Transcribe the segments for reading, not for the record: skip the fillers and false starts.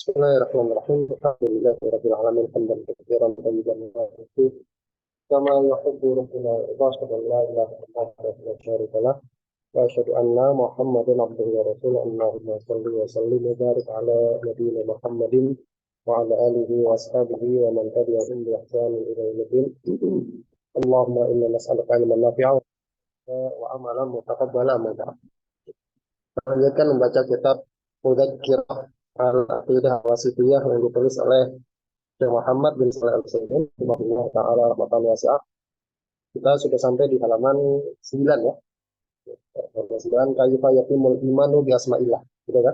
Bismillahirrahmanirrahim. Alhamdulillahirabbil alamin hamdan katsiran thayyiban mubarakan fihi kama yuhibbu rabbuna wa asyhadu an la ilaha illallah wahdahu la syarika lah wa asyhadu anna Muhammadan abduhu wa rasuluhu. Allahumma shalli wa sallim wa barik ala nabiyyina Muhammadin wa ala alihi wa ashabihi wa man tabi'ahum bi ihsanin ila yaumil din. Allahumma inna nas'aluka ilman nafi'an wa amalan mutaqabbalan. Lanjutkan membaca kitab Mudzakkirah Al-Aqidah Wasithiyah yang ditulis oleh Syekh Muhammad bin Shalih Al-Utsaimin rahimahullah taala rahmatan wasi'ah. Kita sudah sampai di halaman 9 ya. Halaman 9 kaifa yatimul imanu bi asma'illah. Gitu kan?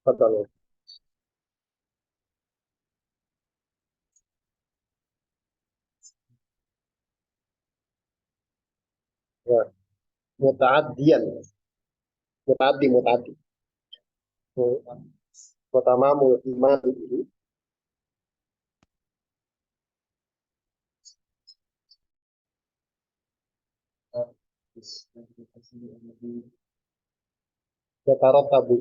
Betul. Ya. Muta'addiyan. Muta'addi. Pertama iman ini yatarattabu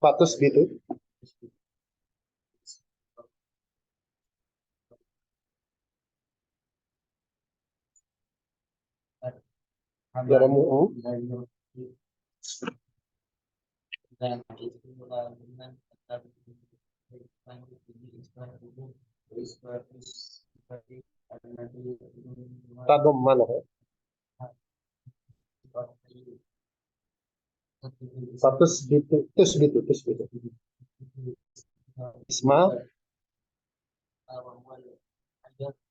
fatus bitu yaramu tadom mana fatus bitu tus bitu isma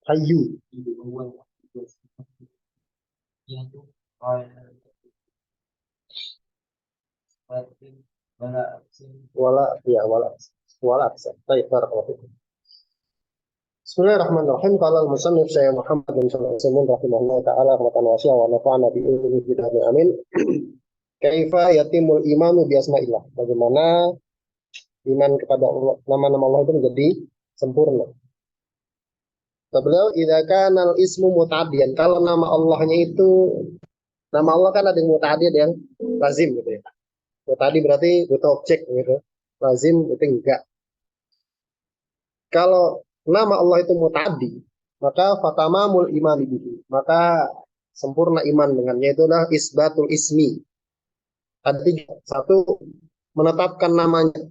hayyu wala baik barakallahu. Bismillahirrahmanirrahim. Qala al-musannif Syekh Muhammad bin Shalih Al-Utsaimin rahimahullah taala rahmatan wasi'ah wa nafa'ana bi ilmihi fid darin amin. Kaifa yatimul imanu bi asma'illah. Bagaimana iman kepada Allah, nama-nama Allah itu menjadi sempurna. Beliau idza kana al-ismu muta'addiyan. Kalau nama Allahnya itu, nama Allah kan ada yang muta'addi, ada yang lazim gitu ya. Muta'addi berarti butuh objek gitu. Lazim itu enggak. Kalau nama Allah itu muta'addi, maka fatamamul iman bihi, maka sempurna iman dengannya itu adalah isbatul ismi. Ada tiga. Satu, menetapkan namanya.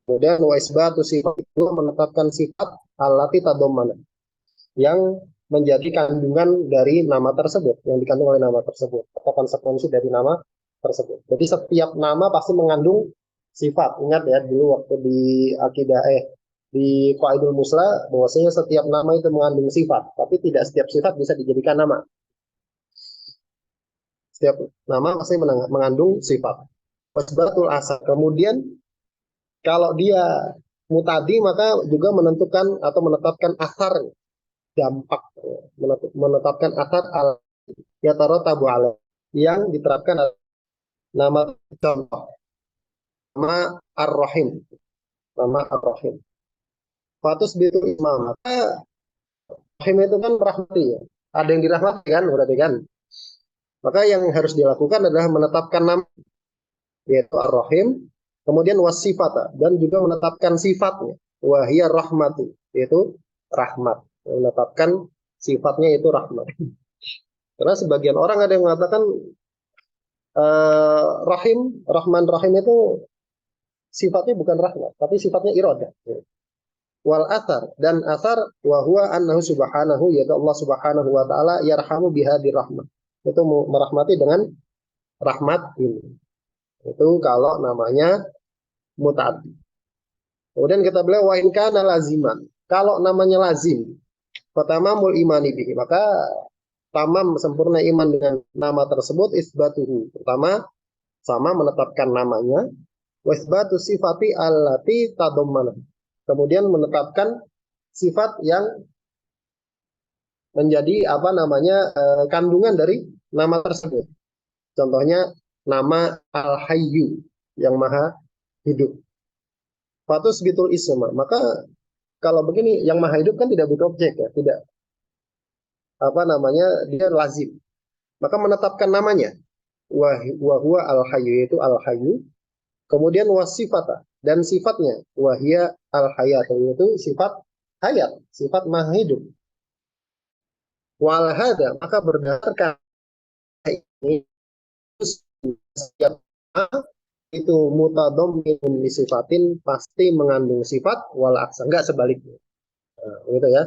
Kemudian wa isbatu sifat, itu menetapkan sifat allati tadommana, yang menjadi kandungan dari nama tersebut, yang dikandung oleh nama tersebut, atau konsekuensi dari nama tersebut. Jadi setiap nama pasti mengandung sifat. Ingat ya, dulu waktu di akidah di Qaidul Musla, bahwasanya setiap nama itu mengandung sifat, tapi tidak setiap sifat bisa dijadikan nama. Setiap nama pasti mengandung sifat. Wasbatul asal. Kemudian kalau dia mutadi, maka juga menentukan atau menetapkan asar, dampak, menetapkan asar yatarattabu alaih, yang diterapkan nama contoh, nama Ar-Rahim, nama Ar-Rahim. Fatus bitu imam, maka Rahim itu kan rahmati ya. Ada yang dirahmati kan, berarti kan. Maka yang harus dilakukan adalah menetapkan nama, yaitu Ar-Rahim, kemudian wasifata, dan juga menetapkan sifatnya, wahiyar rahmati, yaitu rahmat. Menetapkan sifatnya itu rahmat. Karena sebagian orang ada yang mengatakan Rahim, Rahman, Rahim itu sifatnya bukan rahmat, tapi sifatnya iradah. Wal athar, dan athar wa huwa annahu subhanahu, yaitu Allah subhanahu wa ta'ala yarhamu biha dirahmah, itu merahmati dengan rahmat ini. Itu kalau namanya muta'addi. Kemudian kita bilang wa in kana laziman, kalau namanya lazim, fatamamul imani bihi, maka tamam sempurna iman dengan nama tersebut isbatuhu. Pertama, sama menetapkan namanya, wa isbatu sifati allati tadommana, kemudian menetapkan sifat yang menjadi kandungan dari nama tersebut. Contohnya nama Al-Hayyu, yang maha hidup. Fatus bitul isma, maka kalau begini yang maha hidup kan tidak butuh objek ya, tidak apa namanya, dia lazim, maka menetapkan namanya. Wa huwa al-hayyu, yaitu al-hayyu. Kemudian wasifata, dan sifatnya, wahia al-hayat, yaitu sifat hayat, sifat maha hidup. Wal hada, maka berdasarkan ini, setiap itu mutadamminun li sifatin, pasti mengandung sifat, wal aksa, enggak sebaliknya. Nah, gitu ya.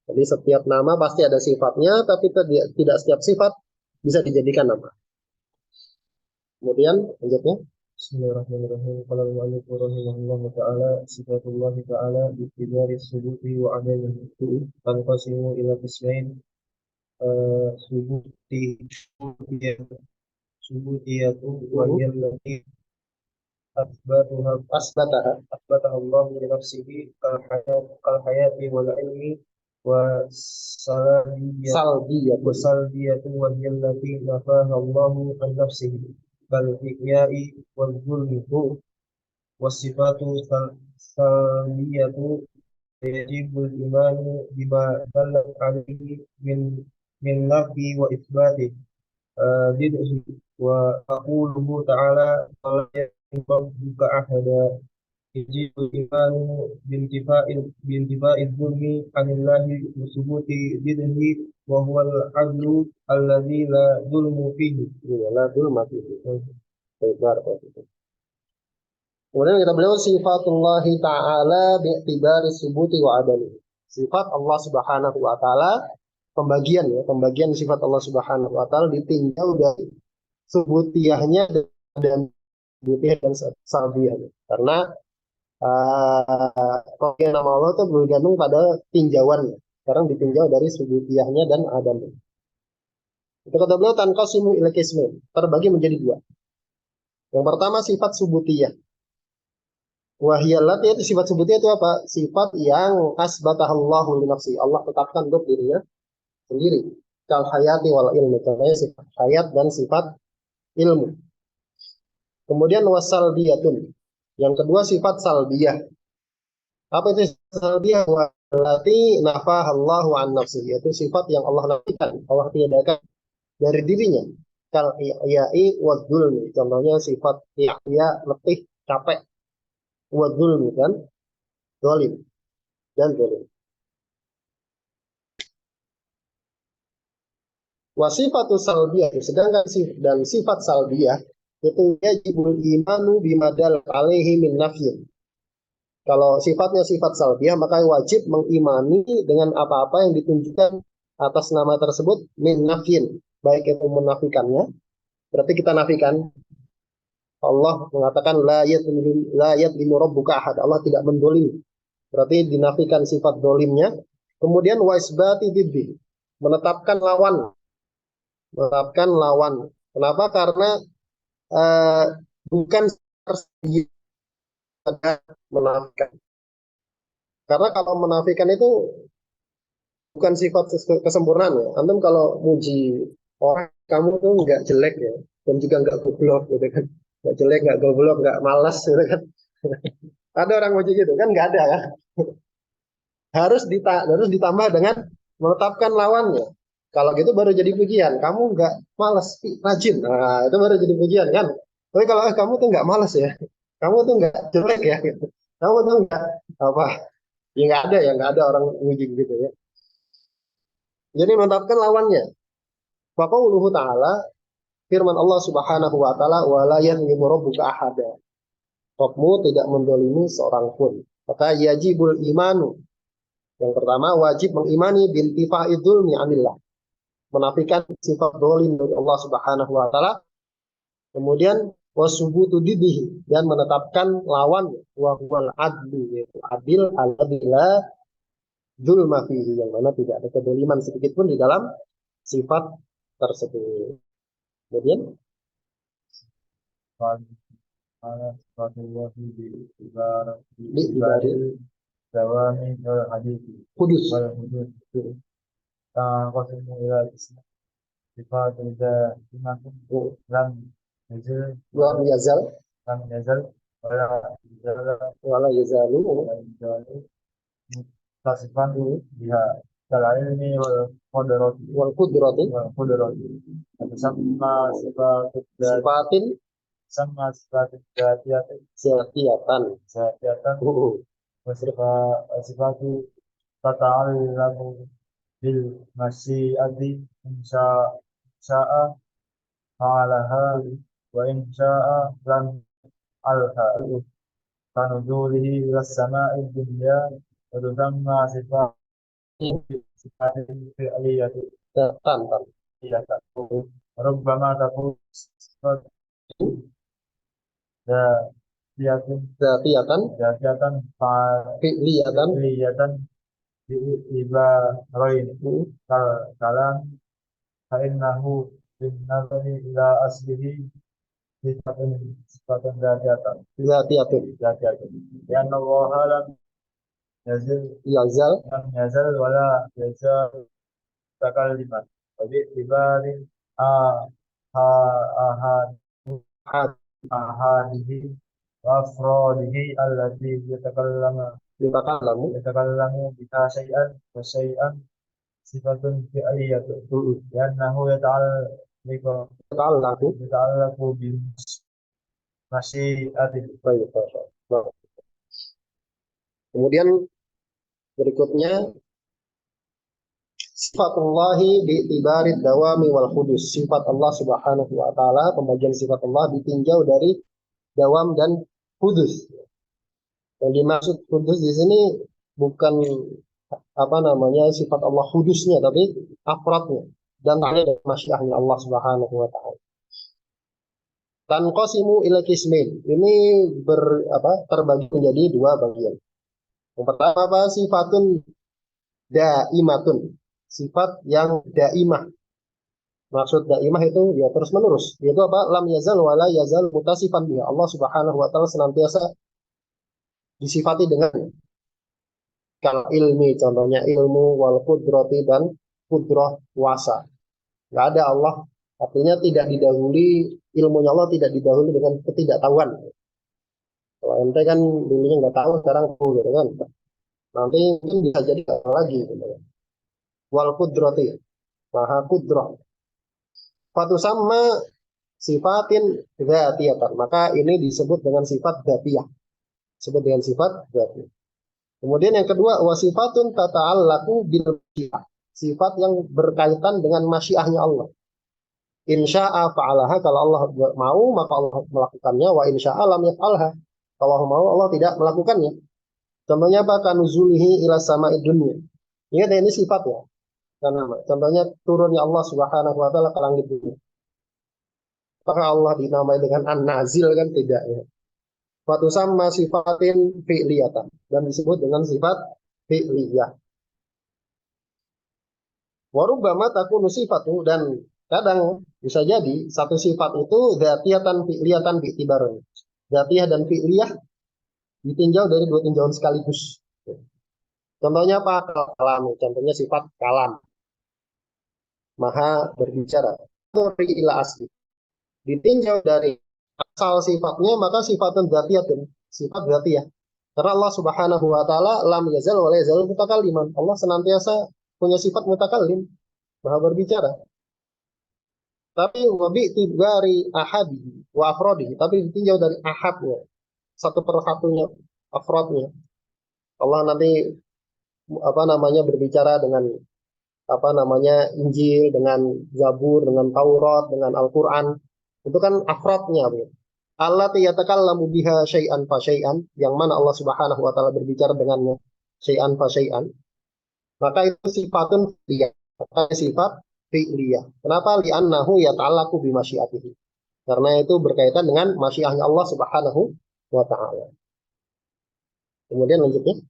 Jadi setiap nama pasti ada sifatnya, tapi tidak setiap sifat bisa dijadikan nama. Kemudian lanjutnya. Bismillahirrahmanirrahim. Qala al-mu'allif rahimahullah ta'ala, sifatullah ta'ala bi itibari subuti wa adamihi tanqasimu ila qismain, subuti subutiyatu wa hiya allati asbataha Allah li nafsihi kal hayati wal ilmi wa salbiyatu wa hiya allati nafaha Allah an nafsihi kal ihyai wal zulmi wasifatu salbiyatu yajibul imanu bima dallat alaihi min nafi wa isbati bid'ah wa aquluhu ta'ala wala rabbuka ahada yajibul imanu bintifa'il zulmi anillahi wa subuti bid'ahi wa huwal adlu alladzi la zulmu fihi. Ya, la zulma fihi. Baik. Kemudian kita beliau sifatullahi ta'ala bi'tibari subuti wa adami. Sifat Allah Subhanahu wa taala, pembagian sifat Allah Subhanahu wa taala ditinjau dari subutiyahnya dan subutiyah dan salbiyahnya. Karena pembagian nama Allah itu bergantung pada tinjauannya. Sekarang ditinjau dari subutiyahnya dan adamnya. Itu kata beliau tanqasimu ila qismain, terbagi menjadi dua. Yang pertama sifat subutiyah. Wahiyalat, itu sifat subutiyah itu apa? Sifat yang asbatahallahu li nafsi, Allah tetapkan untuk dirinya sendiri. Kal hayati wal ilmi, contohnya sifat hayat dan sifat ilmu. Kemudian wasalbiyatun, yang kedua sifat salbiyah. Apa itu salbiyah? Walati nafahallahu an nafsi, yaitu sifat yang Allah nafikan, Allah tiadakan dari dirinya. Kal iya'i wal zulmi, contohnya sifat iya, letih, capek, wal zulmi kan zalim dan zalim. Wasifatu salbiyah, sedangkan sifat salbiyah itu yajibul imanu bimadal alaihi min nafyin. Kalau sifatnya sifat salbiyah, maka wajib mengimani dengan apa-apa yang ditunjukkan atas nama tersebut min nafyin, baik itu menafikannya, berarti kita nafikan. Allah mengatakan la yadlimu rabbuka ahad, Allah tidak mendolimi, berarti dinafikan sifat dolimnya. Kemudian wasbati diddi, menetapkan lawan. Kenapa? Karena bukan menafikan. Karena kalau menafikan itu bukan sifat kesempurnaan ya. Antum kalau muji orang, kamu tuh nggak jelek ya, dan juga nggak goblok gitu kan. Nggak jelek, nggak goblok, nggak malas gitu kan. Ada orang muji gitu kan? Nggak ada ya. Harus ditambah dengan menetapkan lawannya. Kalau gitu baru jadi pujian. Kamu nggak malas, rajin. Nah, itu baru jadi pujian kan. Tapi kalau kamu tuh nggak malas ya, kamu tuh nggak jelek ya, gitu. Kamu tuh nggak apa, ya nggak ada orang muji gitu ya. Jadi menetapkan lawannya. Qauluhu ta'ala, firman Allah Subhanahu wa taala, wala yadhlimu rabbuka ahada. Rabbmu tidak mendolimi seorang pun. Maka yajibul imanu. Yang pertama wajib mengimani bintifa'id dzulmi anillah, menafikan sifat dolim dari Allah Subhanahu wa taala. Kemudian wasubutu didihi, dan menetapkan lawan wa huwal adlu, yaitu adil alladzi la dzulma fihi, yang mana tidak ada kedoliman sedikit pun di dalam sifat tersebut. Kemudian di ibari dawami hadis kudus qasimu ila isma sifat ida imakum lam yazal wala yazalu tasifan biha كالعلم والقدرة والqudrati والقدرة تسمى صفات الذات sifatin تسمى صفات الذاتية zatiyatan. ذاتية وصفات تتعلق بالمشيئة إن شاء فعلها وإن شاء لم يفعلها كنزوله إلى السماء الدنيا وتسمى صفات فعلية Tan, tan. ربما تكون صفات ذاتية Zatiyatan, ذاتية fi'liyatan, فعلية بإعتبارين كالكلام فإنه بالنظر إلى أصله صفة صفة zatiyatun. ذاتية لأن الله يزل Yazal, لم يزل ولا يزال متكلما وباعتبار آه- آه- had, آهاده وأفراده التي litakalamu. يتكلم بها شيئا وشيئا صفة فعلية لأنه Ta'allaku. يتعلق بمشيئته. Baik, nah, kemudian berikutnya sifatullahi bi'tibari dawami wal hudus. Sifat Allah Subhanahu wa taala, pembagian sifat Allah ditinjau dari dawam dan hudus. Yang dimaksud hudus di sini bukan apa namanya sifat Allah hudusnya, tapi afrodnya dan dari masyiahnya Allah Subhanahu wa taala. Tanqasimu ila kismin. Ini terbagi menjadi dua bagian. Yang pertama apa? Sifatun daimatun. Sifat yang daimah. Maksud daimah itu ya terus menerus. Yaitu apa? Lam yazal wala yazal mutasifan biha. Allah Subhanahu wa taala senantiasa disifati dengan kal ilmi, contohnya ilmu wal kudrati dan kudrah kuasa. Nggak ada Allah, artinya tidak didahului, ilmunya Allah tidak didahului dengan ketidaktahuan. Kalau ente kan dulunya nggak tahu, sekarang tahu gitu kan. Nanti mungkin bisa jadi tahu lagi gitu kan. Wal kudrati, maha kudrah. Fatu sama sifatin dzatiyatan. Maka ini disebut dengan sifat dzatiyah. Disebut dengan sifat dzatiyah. Kemudian yang kedua, wasifatun tata'allaku bil masyiah. Sifat yang berkaitan dengan masyiahnya Allah. Insya'a fa'alaha, kalau Allah mau maka Allah melakukannya, wa insya'a lam yaf'alha. Kalau Allah mau Allah tidak melakukannya. Contohnya apa? Kanuzulihi ila sama'id dunya. Ini sifat ya. Karena contohnya turunnya Allah Subhanahu wa taala ke langit dunia. Apakah Allah dinamai dengan an-nazil kan tidak ya. Suatu sama sifatin fi'liyatan dan disebut dengan sifat fi'liyah. Warubbama takunu sifatu, dan kadang bisa jadi satu sifat itu dzatiyatan fi'liyatan bi'tibarin. Dzatiyah dan fi'liyah ditinjau dari dua tinjauan sekaligus. Contohnya apa? Kalam. Contohnya sifat kalam. Maha berbicara. Ila asli. Ditinjau dari asal sifatnya, maka sifatun dzatiyatun. Sifat dzatiyah. Karena Allah Subhanahu wa taala lam yazal wa la yazal mutakalliman. Allah senantiasa punya sifat mutakallim, maha berbicara. Tapi wabi tibari ahadi wa afrodi, tapi ditinjau dari ahadnya, satu persatunya, afrodnya. Allah nanti berbicara dengan Injil, dengan Zabur, dengan Taurat, dengan Al-Quran. Itu kan afrodnya. Allah yatakallamu biha syai'an fa syai'an, yang mana Allah Subhanahu wa taala berbicara dengannya syai'an fa syai'an. Maka itu sifatun fi'liyah. Maka sifat fi'liyah. Kenapa? Li'annahu yata'allaqu bimasyiatihi. Karena itu berkaitan dengan masyiahnya Allah Subhanahu wa taala. Kemudian lanjutnya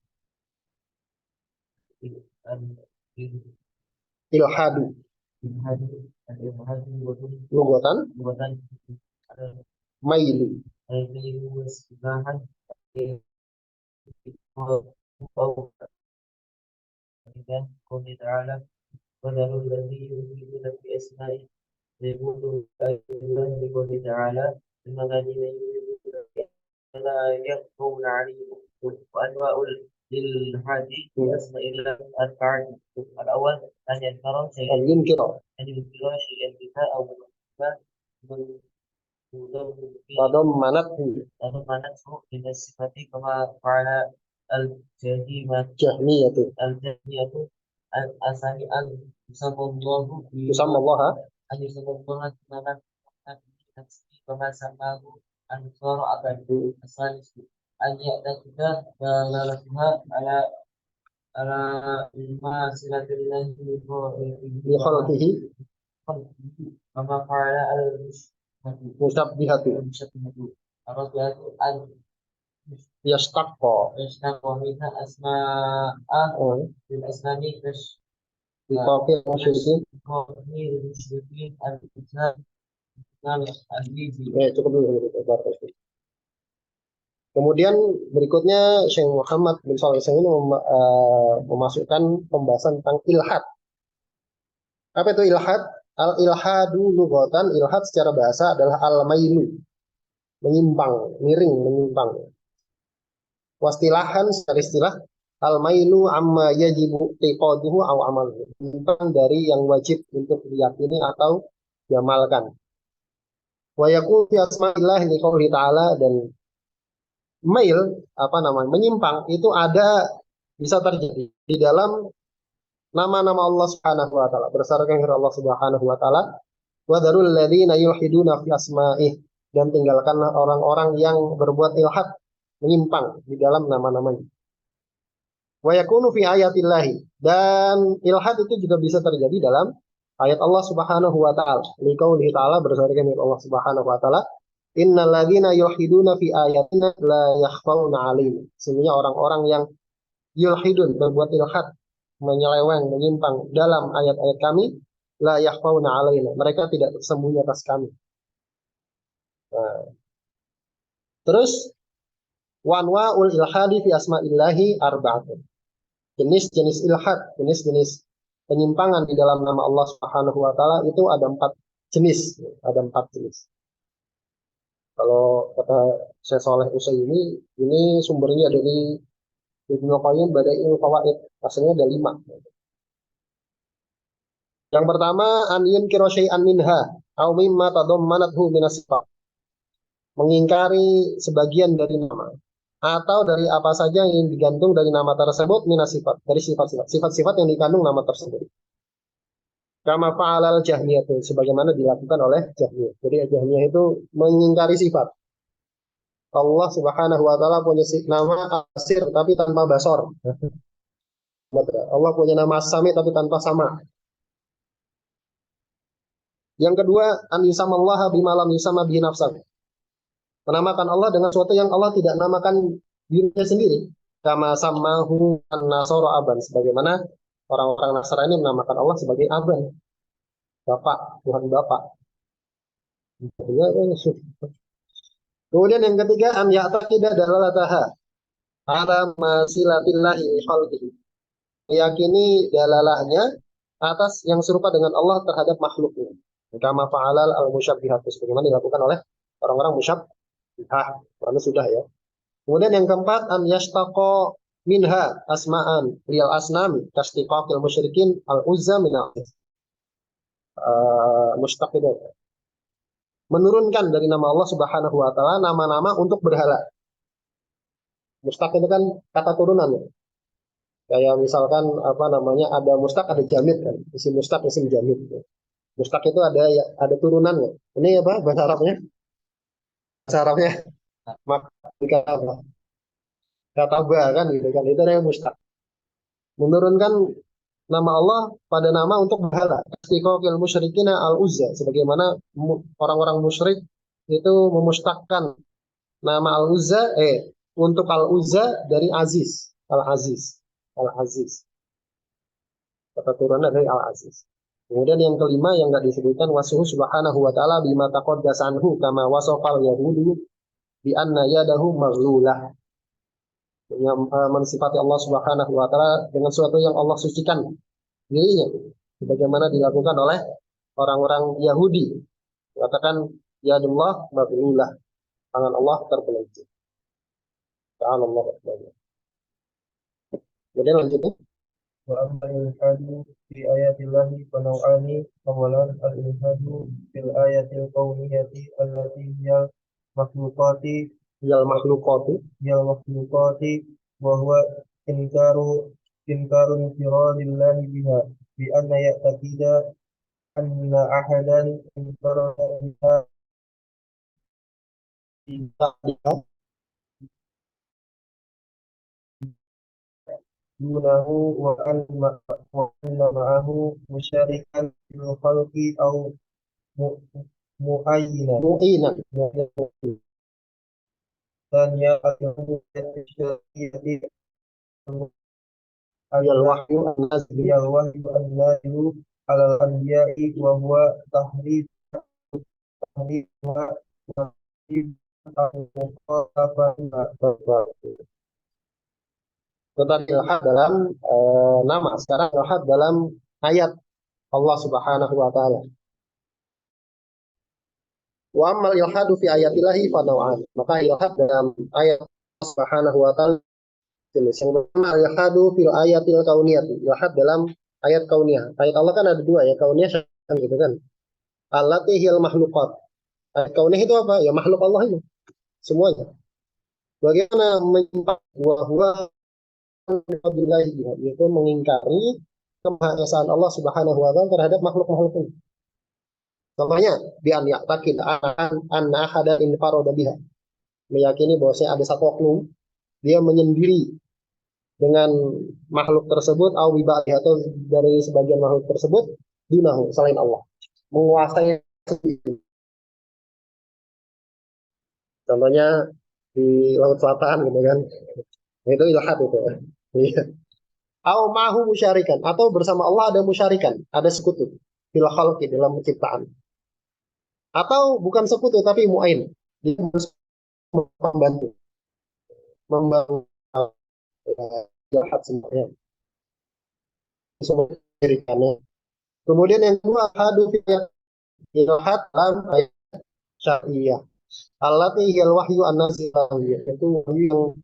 ilhadu. Lugatan mailu. قوله تعالى وذروا الذي يلحدون في أسمائه يقولون بقوله تعالى إن الذين يلحدون في أسمائه لا يخفون عليهم وأنواع للحاد في أسماء الله الأربعة. الأول أن ينكر شيئا، أن ينكر أن ينكر شيئا بها أو من تضمنته تضمنته من الصفات كما فعل الجهمية جهمية الأثاني أن يسمى الله يسمى الله أن يسمى الله بنفسه كما سماه أنصار أبد. الثالث أن يعتقد دلالتها على إماثلة الله بخلقه كما فعل مشبهة المشبهة. الرابعة أن يشتق يشتق منها أسماء للأسنان بقاطع المشركين المشركين الإسلام العزيز. cukup dulu. Kemudian berikutnya Syekh Muhammad bin Shalih Al-Utsaimin memasukkan pembahasan tentang ilhad. Apa itu ilhad? Al-ilhadu lughatan, ilhad secara bahasa adalah al-mailu, menyimpang, miring, menyimpang. Wastilahan secara istilah al-mailu amma yajibu tiqaduhu aw amaluhu, menyimpang dari yang wajib untuk diyakini atau diamalkan. Wa yakunu fi asma'illah liqoulihi ta'ala, dan mail menyimpang itu bisa terjadi di dalam nama-nama Allah Subhanahu wa taala, berdasarkan firman Allah Subhanahu wa taala, wa dzarul ladzina yulhiduna fi asma'ih, dan tinggalkanlah orang-orang yang berbuat ilhad, menyimpang di dalam nama-namanya. Wa yakunu fi ayatillahi, dan ilhad itu juga bisa terjadi dalam ayat Allah Subhanahu wa taala. Liqaulihi ta'ala, berdasarkan firman Allah Subhanahu wa taala, innal ladzina yulhiduna fi ayatina la yakhfauna 'alaina. Sebenarnya orang-orang yang yulhidun, berbuat ilhad, menyeleweng, menyimpang dalam ayat-ayat kami, la yakhfauna 'alaina, mereka tidak tersembunyi atas kami. Nah, terus wanwa'ul ilhadi fi asma'illahi arba'atun. Jenis-jenis ilhad, jenis-jenis penyimpangan di dalam nama Allah Subhanahu wa taala itu ada 4 jenis, Kalau kata Syekh Shalih Al-Utsaimin, ini sumbernya dari Ibnu Qayyim Bada'iul Fawaid, aslinya ada 5. Yang pertama, an yunkira syai'an minha aw mimma tadammanathu minas sifat, mengingkari sebagian dari nama atau dari apa saja yang digantung dari nama tersebut, minas sifat, dari sifat-sifat yang dikandung nama tersebut. Kama fa'alal jahmiyah, sebagaimana dilakukan oleh Jahmiyah. Jadi Jahmiyah itu mengingkari sifat. Allah Subhanahu wa taala punya nama Asir tapi tanpa basor. Allah punya nama Sami tapi tanpa sama. Yang kedua, an yusamallaha bima lam yusama bihi nafsan, menamakan Allah dengan sesuatu yang Allah tidak namakan dirinya sendiri. Kama samahu an-nasara aban, sebagaimana orang-orang Nasrani menamakan Allah sebagai Aban, Bapak, Tuhan Bapak. Kemudian yang ketiga, an ya'taqida dalalataha ala masilatillahi li khalqihi, meyakini dalalahnya atas yang serupa dengan Allah terhadap makhluknya. Kama fa'alal al-musyabbihat, sebagaimana dilakukan oleh orang-orang musyabbihah. Lalu sudah ya. Kemudian yang keempat, an yashtaqa minha asma'an lil asnami kastiqaqil musyrikin al-uzza min mustaqidat, menurunkan dari nama Allah Subhanahu wa taala nama-nama untuk berhala. Mustaq itu kan kata turunan ya. Kayak misalkan ada mustaq, ada jamid kan. Isim mustaq, isim jamid. Mustaq itu ada turunannya. Ini apa bahasa Arabnya? Bahasa Arabnya apa? Kataba kan gitu kan. Itu yang mustaq. Menurunkan nama Allah pada nama untuk berhala. Istiqaqil musyrikina al-uzza, sebagaimana orang-orang musyrik itu memustakkan nama al-uzza untuk al-uzza dari aziz, al-aziz, al-aziz. Kata turunnya dari al-aziz. Kemudian yang kelima yang enggak disebutkan, wasuhu subhanahu wa ta'ala bima taqaddasa anhu kama wasafal yahudu bi anna yadahu maghlulah, mensifati Allah Subhanahu wa taala dengan sesuatu yang Allah sucikan dirinya, sebagaimana dilakukan oleh orang-orang Yahudi, mengatakan yadullah maghlulah, tangan Allah tergelincir. Ta'ala Allah. Kemudian lanjutnya. وأما الإلحاد في آيات الله فنوعان. أولا الإلحاد في الآية الكونية التي هي مخلوقات Yal makhlukatu. وهو إنكار انفراد الله بها بأن يعتقد أن أحدا انفرد بها دونه وأن معه مشاركا في الخلق أو م- معينا. Mu'inan. ثانيا العلوم الشرعية Yal wahyu an-nazli. هي الوحي النازل على الأنبياء وهو تحريفها وتحريف المخالفة. Tentang ilhad dalam nama. Sekarang ilhad dalam ayat Allah Subhanahu wa taala. Wa ammal ilhadu fi ayatillahi fa naw'an. Maka ilhad dalam ayat Allah Subhanahu wa taala jenis. Yang pertama ilhadu fil ayatil kauniyati. Ilhad dalam ayat kauniyah. Ayat Allah kan ada dua ya, kauniyah kan gitu kan. Allati hiyal makhluqat. Ayat kauniyah itu apa? Ya makhluk Allah itu. Semuanya. Bagaimana menyimpang bahwa yaitu mengingkari kemahaesaan Allah Subhanahu wa taala terhadap makhluk-makhluk ini. Contohnya bi an ya'taqid anna ahada infarada biha. Meyakini bahwa ada satu oknum dia menyendiri dengan makhluk tersebut atau dari sebagian makhluk tersebut dunahu selain Allah. Menguasai sendiri. Contohnya di Laut Selatan gitu kan. Itu ilhad itu. Iya. Au ma'hu musyarikan atau bersama Allah ada musyarikan, ada sekutu fil khalqi dalam penciptaan. Atau bukan sekutu tapi mu'ain. Dia membantu, membangun ilhad semuanya. Semua musyarikannya. Kemudian yang kedua hadu fil ilhad dalam ayat syariah. Allati hiyal wahyu an-nazil itu wahyu yang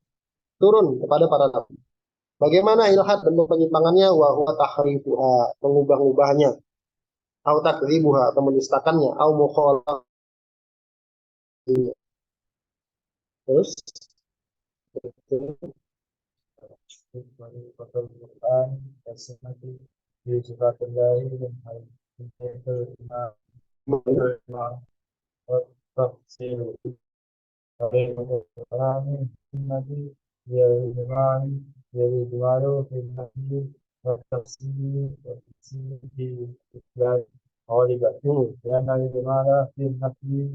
turun kepada para nabi. Bagaimana ilhad bentuk penyimpangannya? Wa huwa tahrifuha, mengubah-ubahnya. Au takdzibuha, atau mendustakannya. Au mukhalafah. Terus Al-Quran as-sunnati bi sifatillahi wa tafsir al-Quran sunnati يجمع في النفي والتفسير في الإسلام غالبا لأن الإجمال في النفي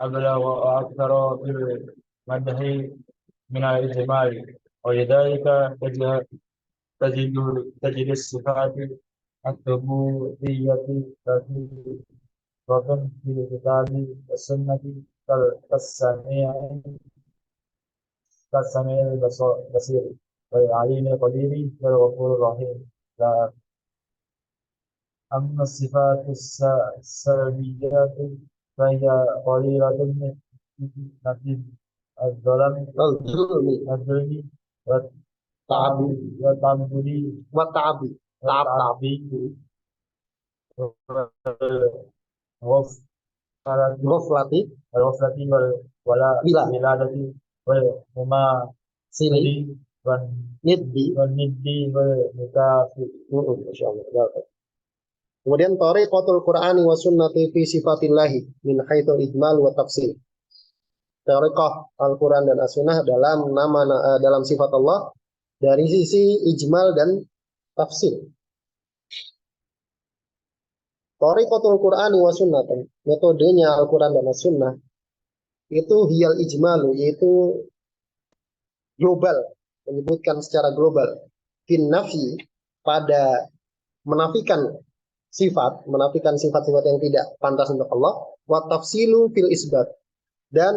أبلغ وأكثر في المدح من الإجمال ولذلك تجد الصفات الثبوتية كثيرة في الكتاب والسنة كالسميع البصير والعليم القدير والغفور الرحيم. أما الصفات السلبيات فهي قليلة مثل الظلم والتعبد والتعبي Ghaflati والغفلة والولادة والمماثلة nidbi. والند والمكافئ. Masya Allah. Kemudian tariqatul Qur'ani wa sunnati fi sifatillahi min haitsul ijmal wa tafsil. Tariqah Al-Qur'an dan As-Sunnah dalam sifat Allah dari sisi ijmal dan tafsir. Tariqatul Qur'ani wa sunnati, metodenya Al-Qur'an dan As-Sunnah itu hiyal ijmalu, yaitu global, menyebutkan secara global. Fin nafi, pada menafikan sifat-sifat yang tidak pantas untuk Allah, wa tafsilu fil isbat, dan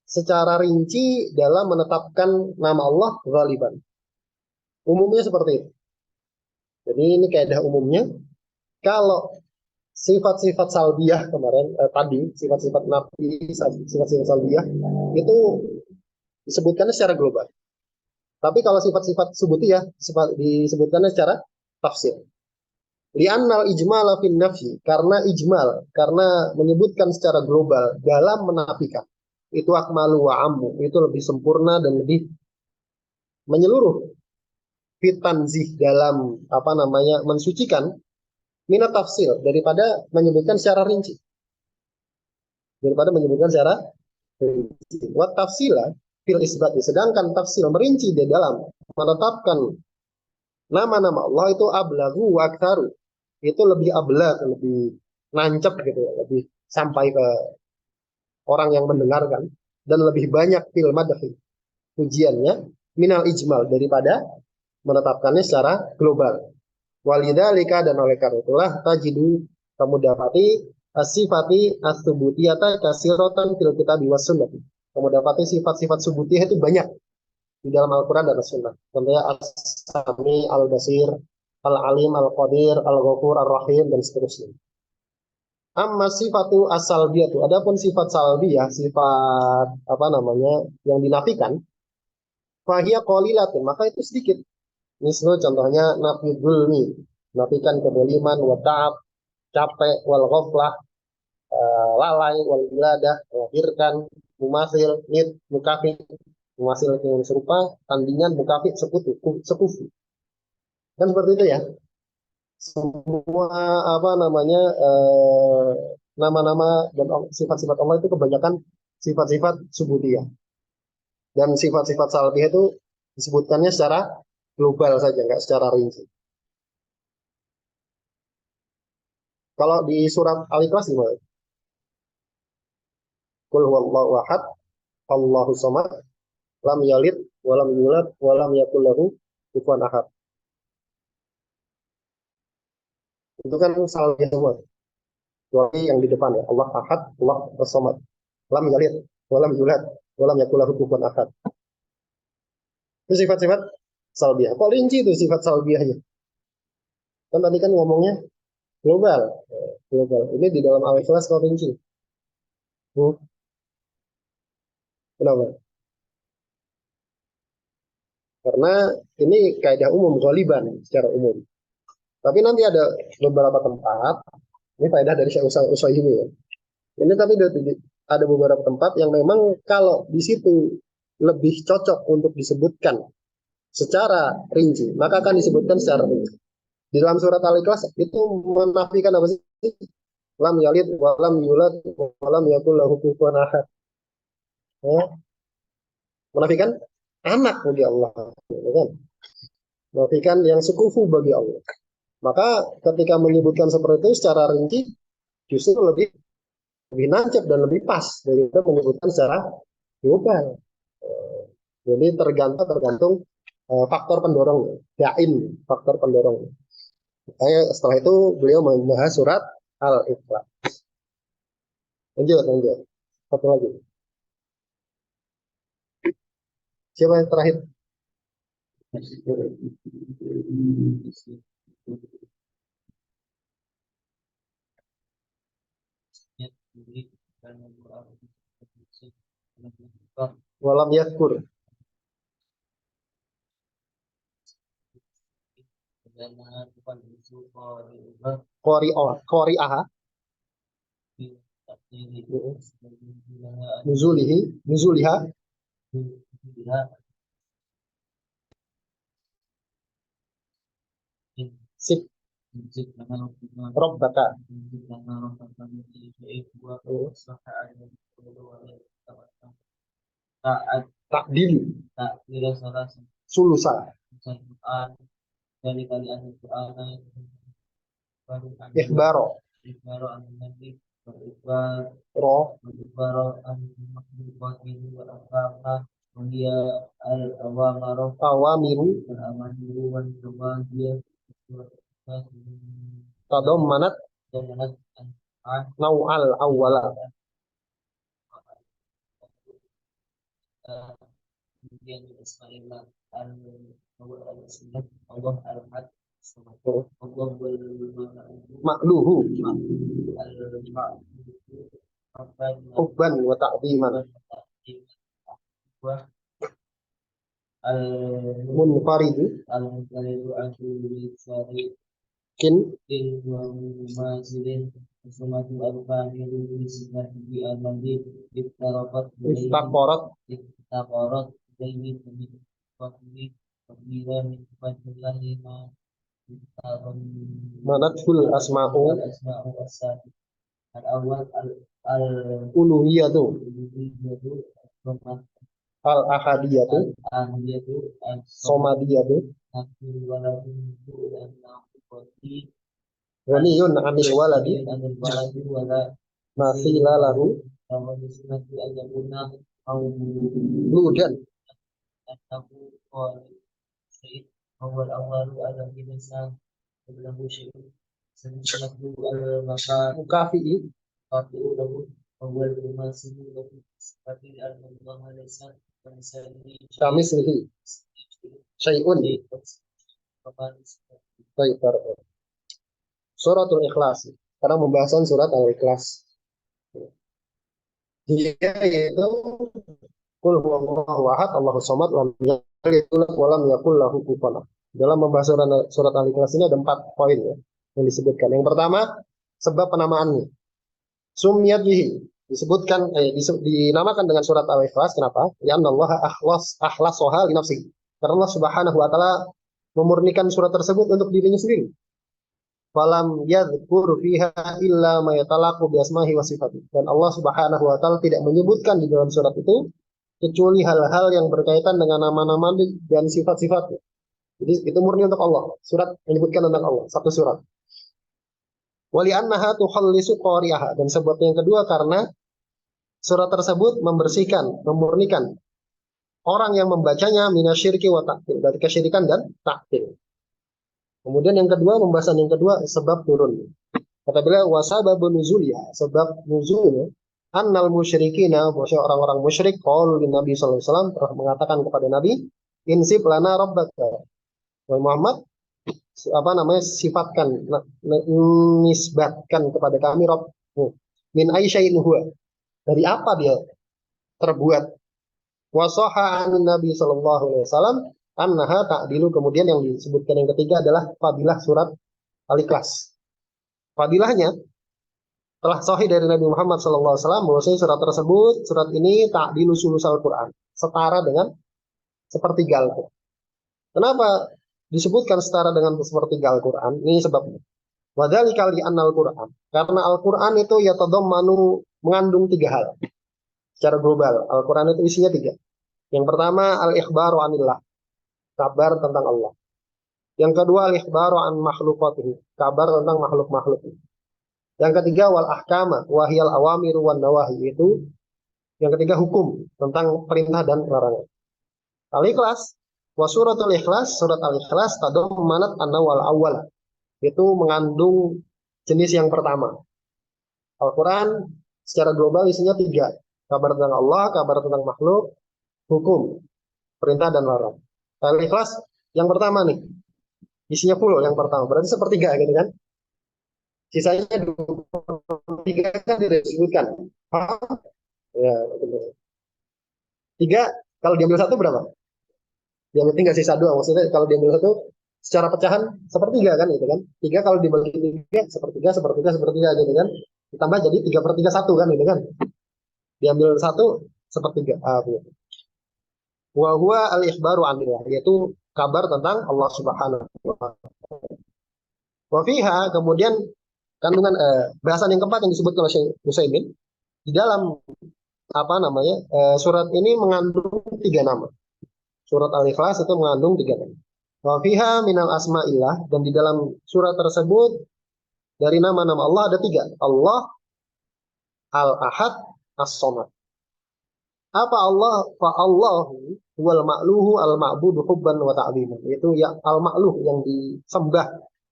secara rinci dalam menetapkan nama Allah ghaliban. Umumnya seperti itu. Jadi ini kaidah umumnya. Kalau sifat-sifat salbiyah kemarin tadi, sifat-sifat nafi, sifat-sifat salbiyah itu disebutkannya secara global. Tapi kalau sifat-sifat subutiyah disebutkannya secara tafsir. Li'annal ijmal fin nafyi, karena ijmal, karena menyebutkan secara global dalam menafikan. Itu akmalu wa ammu, itu lebih sempurna dan lebih menyeluruh. Fitanzih, dalam mensucikan, minat tafsir, daripada menyebutkan secara rinci. Wat tafsila fil isbat, sedangkan tafsir merinci di dalam menetapkan nama-nama Allah itu ablagu wa aktsaru, itu lebih ablag, lebih nancep gitu ya, lebih sampai ke orang yang mendengarkan, dan lebih banyak fil madhi, pujiannya, minal ijmal, daripada menetapkannya secara global. Walidzalika, dan oleh karena itulah, tajidu, kamu dapati sifati as-subutiyata kasiratan fil kitab was sunnah. Kamu dapati sifat-sifat subutiyah itu banyak di dalam Al-Quran dan As-Sunnah. Contohnya As-Sami, Al-Basir, Al-Alim, Al-Qadir, Al-Ghafur, Ar-Rahim, dan seterusnya. Amma sifatu as-salbiyah, adapun sifat salbiyah, sifat yang dinafikan, fahiyya qalilatun, maka itu sedikit. Misal contohnya nafyul zulmi, nafikan kedoliman, wa ta'ab, capek, wal ghaflah, lalai, wal iradah, melahirkan, mumasil, nid, mukafi, mumasil yang serupa, tandingan, mukafi, sekufu. Kan seperti itu ya. Semua nama-nama dan sifat-sifat Allah itu kebanyakan sifat-sifat subudiyah. Dan sifat-sifat salbiyah itu disebutkannya secara global saja, nggak secara rinci. Kalau di surat Al-Ikhlas gimana? Qul huwallahu ahad, Allahu samad, lam yalid, walam yulad, walam yakul lahu kufuwan ahad. Itu kan salbiyah semua. Kecuali yang di depan ya, Allah ahad, Allah samad, lam yalid, walam yulad, walam yakul lahu kufuwan ahad. Itu sifat-sifat salbiyah. Kok rinci itu sifat salbiyahnya? Kan tadi kan ngomongnya global. Global. Ini di dalam Al-Ikhlas kok rinci. Kenapa? Karena ini kaidah umum, ghaliban secara umum. Tapi nanti ada beberapa tempat, ini faedah dari Syekh Utsaimin ya. Ini tapi ada beberapa tempat yang memang kalau di situ lebih cocok untuk disebutkan secara rinci, maka akan disebutkan secara rinci. Di dalam surat Al-Ikhlas itu menafikan apa sih? Lam yalid wa lam yulad wa lam yakul lahu kufuwan ahad. Ya. Menafikan anak bagi Allah, ya kan? Menafikan yang sekufu bagi Allah. Maka ketika menyebutkan seperti itu secara rinci, justru lebih nancep dan lebih pas daripada menyebutkan secara global. Jadi tergantung faktor pendorong, yain faktor pendorong. Setelah itu beliau membahas surat Al-Ikhlas. Lanjut. Satu lagi. Siapa yang terakhir? Walam yadkur. Qari'ah. Nuzuliha. Sip. Rabbaka. Takdil. Sulusa. Ikhbaro. Roh. Awamiru. Tadommanat. Nau'al awwala. Makluhu. Hubban wa ta'ziman. munfaridu al-munfaridu an kulli syari'in kin wa mumasilin Sumatu al-familu bi sifatihi al-madid Iftarakat iftaqarat Iftaqarat Ilayhi Min Fadli Fadlilah Min Fadlillahi Ma manatul asma'u Al-asma'u as-sadi Al-awwal Al-uluhiyatu uluhiyatu Al-ahadiyatu al-ahadiyatu Al-ahadiyatu somadiyatu Al-ahadiyatu Waladun Al-nafukati ghaniyun 'anil waladi Al-waladu Wala mathila lahu Bahwa disunati al-yakuna ludan Annahu qala Sayyid awal awalu ala binasa Qablahu syai'un Sanatu al-maka mukafi'i Qafi'u lahu Awal umasimu lahu Seperti al-Allah alaysa Kamisali kamislihi syai'un. Baik, barakallahu. Suratul Ikhlas. Sekarang pembahasan surat Al-Ikhlas. Dia yaitu Qul huwallahu ahad, Allahus samad, lam yalid wa lam yakul lahu kufuwan ahad. Dalam membahas surat Al-Ikhlas ini ada 4 poin ya, yang disebutkan. Yang pertama, sebab penamaannya. Sumiyat bihi, disebutkan dinamakan dengan surat Al-Ikhlas. Kenapa? Ya Allah akhlasaha li nafsihi. Karena Allah Subhanahu wa taala memurnikan surat tersebut untuk dirinya sendiri. Falam yadhkur fiha illa ma yatalaqu bi asmahi wa sifatihi. Dan Allah Subhanahu wa taala tidak menyebutkan di dalam surat itu kecuali hal-hal yang berkaitan dengan nama-nama dan sifat-sifatnya. Jadi itu murni untuk Allah. Surat menyebutkan tentang Allah, satu surat. Wali annaha tukhallisu qari'aha, dan sebab yang kedua karena surat tersebut membersihkan, memurnikan orang yang membacanya minasyirki wa ta'til, dari kesyirikan dan ta'til. Kemudian yang kedua, pembahasan yang kedua sebab turun. Kata beliau wasababun nuzuliha, sebab nuzulnya annal musyrikina, bahwa orang-orang musyrik qalu lin Nabi sallallahu alaihi wasallam telah mengatakan kepada Nabi, insib lana rabbaka. Muhammad sifatkan, nisbatkan kepada kami Rabbmu. Min aisya'in huwa, dari apa dia terbuat. Wasaha an Nabi sallallahu alaihi wasallam annaha ta'dilu, kemudian yang disebutkan yang ketiga adalah fadilah surat Al-Ikhlas. Fadilahnya telah sahih dari Nabi Muhammad sallallahu alaihi wasallam bahwasanya surat tersebut, surat ini ta'dilu sulusal Quran, setara dengan sepertiga Al-Quran. Kenapa disebutkan setara dengan sepertiga Al-Quran? Ini sebabnya. Wadzalika li anna Al-Quran, karena Al-Quran itu yatadammanu, mengandung 3 hal. Secara global, Al-Quran itu isinya 3. Yang pertama, al-ikhbaru anillah, kabar tentang Allah. Yang kedua, al-ikhbaru an makhluqatihi, kabar tentang makhluk-makhluk. Yang ketiga, wal ahkama wahiyal awamiru wan nawahi, itu yang ketiga hukum tentang perintah dan larangan. Al-Ikhlas wa suratul Ikhlas, surat Al-Ikhlas tadammanat an-nawal awwal, itu mengandung jenis yang pertama. Al-Quran secara global isinya 3. Kabar tentang Allah, kabar tentang makhluk, hukum, perintah dan larangan. Al-Ikhlas yang pertama nih, isinya full yang pertama, berarti sepertiga gitu kan. Sisanya 3 kan tidak disebutkan. Ya, betul. 3, kalau diambil 1 berapa? Diambil 3, sisa 2. Maksudnya kalau diambil 1 secara pecahan sepertiga kan gitu kan. 3 kalau dibagi 3, sepertiga gitu kan. Ditambah jadi 3/3 1 kan gitu kan. Diambil 1 sepertiga. Gitu. Wa huwa al-ikhbaru anillah, yaitu kabar tentang Allah Subhanahu wa taala. Wa fiha, kemudian kandungan bahasan yang keempat yang disebutkan oleh Syekh Utsaimin, di dalam surat ini mengandung 3 nama. Surat Al-Ikhlas itu mengandung 3 nama. Wa fiha minal asma'illah, dan di dalam surat tersebut dari nama-nama Allah ada 3. Allah, Al-Ahad, As-Samad. Apa Allah? Fa Allahu wal ma'luhu al-ma'budu hubban wa ta'ziman. Itu ya al-ma'luh, yang disembah,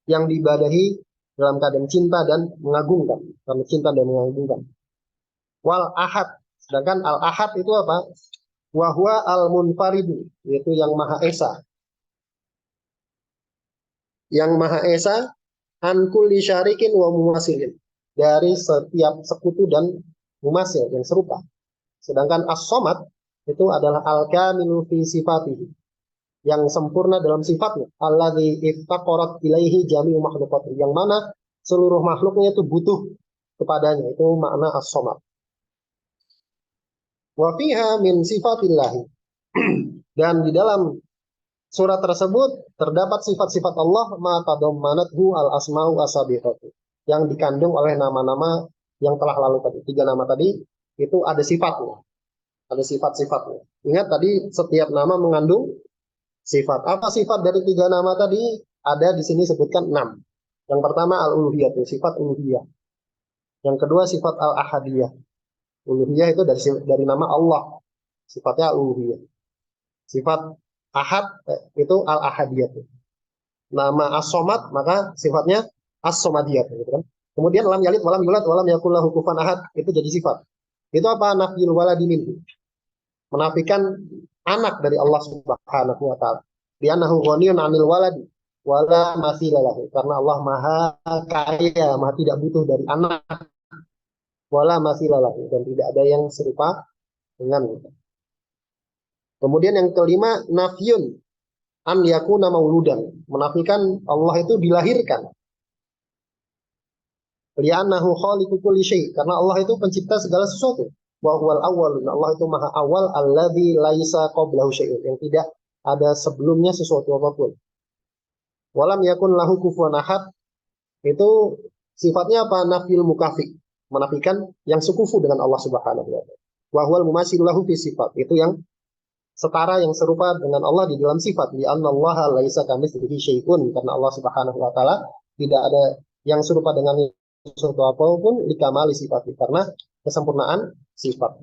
yang diibadahi dalam keadaan cinta dan mengagungkan, karena cinta dan mengagungkan. Wal ahad, sedangkan al-ahad itu apa? Wa huwa al-munfaridu, yaitu yang Maha Esa. Yang Maha Esa an kulli syarikin wa mumasilin, dari setiap sekutu dan mumasil yang serupa. Sedangkan as-samad itu adalah al-kamilu fi sifatihi, yang sempurna dalam sifatnya. Alladzi iftaqarat ilaihi jami'u makhluqat, yang mana seluruh makhluknya itu butuh kepadanya. Itu makna as-samad. Wa fiha min sifatillahi. Dan di dalam surat tersebut terdapat sifat-sifat Allah ma tadammanathu al-asma'u as-sabiqatu, yang dikandung oleh nama-nama yang telah lalu tadi. 3 nama tadi itu ada sifatnya. Ada sifat-sifatnya. Ingat tadi setiap nama mengandung sifat. Apa sifat dari 3 nama tadi? Ada di sini sebutkan 6. Yang pertama al-uluhiyah, sifat uluhiyah. Yang kedua sifat al-ahadiyah. Uluhiyah itu dari nama Allah. Sifatnya al-uluhiyah. Sifat ahad itu al-ahadiyah. Nama as-somad maka sifatnya as-somadiyah, gitu kan. Kemudian lam yalid walam yulad walam yakul lahu kufuwan ahad, itu jadi sifat. Itu apa? Nafyul waladi minhu. Menafikan anak dari Allah Subhanahu wa taala. Li'annahu ghaniyun 'anil waladi wala matsila lahu. Karena Allah Maha kaya, Maha tidak butuh dari anak. Wala matsila lahu, dan tidak ada yang serupa dengan itu. Kemudian yang kelima, nafyun an yakuna mauludan, menafikan Allah itu dilahirkan. Li'annahu khaliqu kulli syai', karena Allah itu pencipta segala sesuatu. Wa huwal awwal, Allah itu maha awal, alladzi laisa qablahu syai'un, yang tidak ada sebelumnya sesuatu apapun. Walam yakun lahu kufuwan ahad, itu sifatnya apa? Nafyul mukafi, menafikan yang sekufu dengan Allah Subhanahu wa taala. Wa huwal mumasil lahu fi sifat, itu yang setara, yang serupa dengan Allah di dalam sifat. Li annallaha laisa kamitslihi syai'un, karena Allah Subhanahu wa taala tidak ada yang serupa dengan sesuatu apapun, likamali sifat, karena kesempurnaan sifat.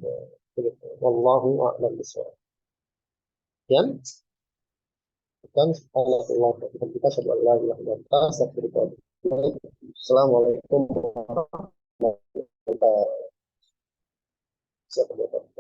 Begitu. Wallahu a'lam bishawab. Dan kan Allah kita sallallahu alaihi wasallam. Assalamualaikum warahmatullahi wabarakatuh.